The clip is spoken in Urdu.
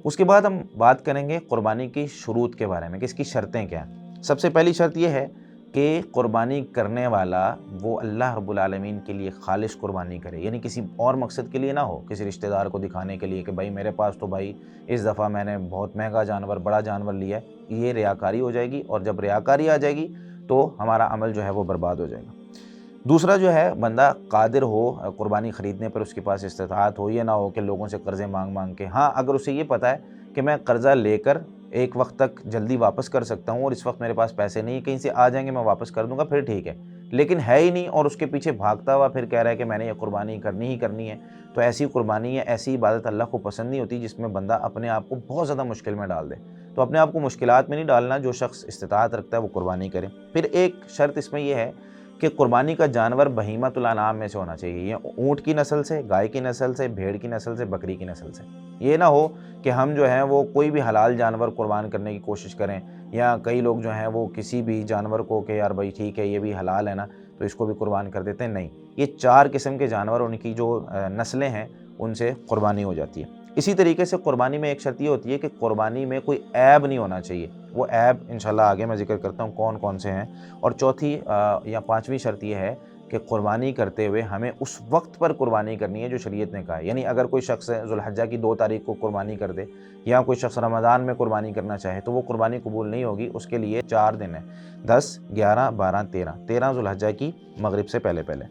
اس کے بعد ہم بات کریں گے قربانی کی شروط کے بارے میں کہ اس کی شرطیں کیا ہیں۔ سب سے پہلی شرط یہ ہے کہ قربانی کرنے والا وہ اللہ رب العالمین کے لیے خالص قربانی کرے، یعنی کسی اور مقصد کے لیے نہ ہو، کسی رشتہ دار کو دکھانے کے لیے کہ بھائی میرے پاس تو بھائی اس دفعہ میں نے بہت مہنگا جانور، بڑا جانور لیا ہے۔ یہ ریاکاری ہو جائے گی، اور جب ریاکاری آ جائے گی تو ہمارا عمل جو ہے وہ برباد ہو جائے گا۔ دوسرا جو ہے، بندہ قادر ہو قربانی خریدنے پر، اس کے پاس استطاعت ہو، یہ نہ ہو کہ لوگوں سے قرضے مانگ مانگ کے، ہاں اگر اسے یہ پتہ ہے کہ میں قرضہ لے کر ایک وقت تک جلدی واپس کر سکتا ہوں اور اس وقت میرے پاس پیسے نہیں، کہیں سے آ جائیں گے میں واپس کر دوں گا، پھر ٹھیک ہے۔ لیکن ہے ہی نہیں اور اس کے پیچھے بھاگتا ہوا پھر کہہ رہا ہے کہ میں نے یہ قربانی کرنی ہی کرنی ہے، تو ایسی قربانی ہے، ایسی عبادت اللہ کو پسند نہیں ہوتی جس میں بندہ اپنے آپ کو بہت زیادہ مشکل میں ڈال دے۔ تو اپنے آپ کو مشکلات میں نہیں ڈالنا، جو شخص استطاعت رکھتا ہے وہ قربانی کرے۔ پھر ایک شرط اس میں یہ ہے کہ قربانی کا جانور بہیمۃ الانعام میں سے ہونا چاہیے، یہ اونٹ کی نسل سے، گائے کی نسل سے، بھیڑ کی نسل سے، بکری کی نسل سے۔ یہ نہ ہو کہ ہم جو ہیں وہ کوئی بھی حلال جانور قربان کرنے کی کوشش کریں، یا کئی لوگ جو ہیں وہ کسی بھی جانور کو کہ یار بھائی ٹھیک ہے یہ بھی حلال ہے نا تو اس کو بھی قربان کر دیتے ہیں۔ نہیں، یہ 4 قسم کے جانور، ان کی جو نسلیں ہیں ان سے قربانی ہو جاتی ہے۔ اسی طریقے سے قربانی میں ایک شرط یہ ہوتی ہے کہ قربانی میں کوئی عیب نہیں ہونا چاہیے۔ وہ عیب انشاءاللہ آگے میں ذکر کرتا ہوں کون کون سے ہیں۔ اور چوتھی یا 5ویں شرط یہ ہے کہ قربانی کرتے ہوئے ہمیں اس وقت پر قربانی کرنی ہے جو شریعت نے کہا ہے۔ یعنی اگر کوئی شخص ذو الحجہ کی 2 تاریخ کو قربانی کر دے، یا کوئی شخص رمضان میں قربانی کرنا چاہے تو وہ قربانی قبول نہیں ہوگی۔ اس کے لیے 4 دن ہیں، 10، 11، 12، 13 ذو الحجہ کی مغرب سے پہلے پہلے۔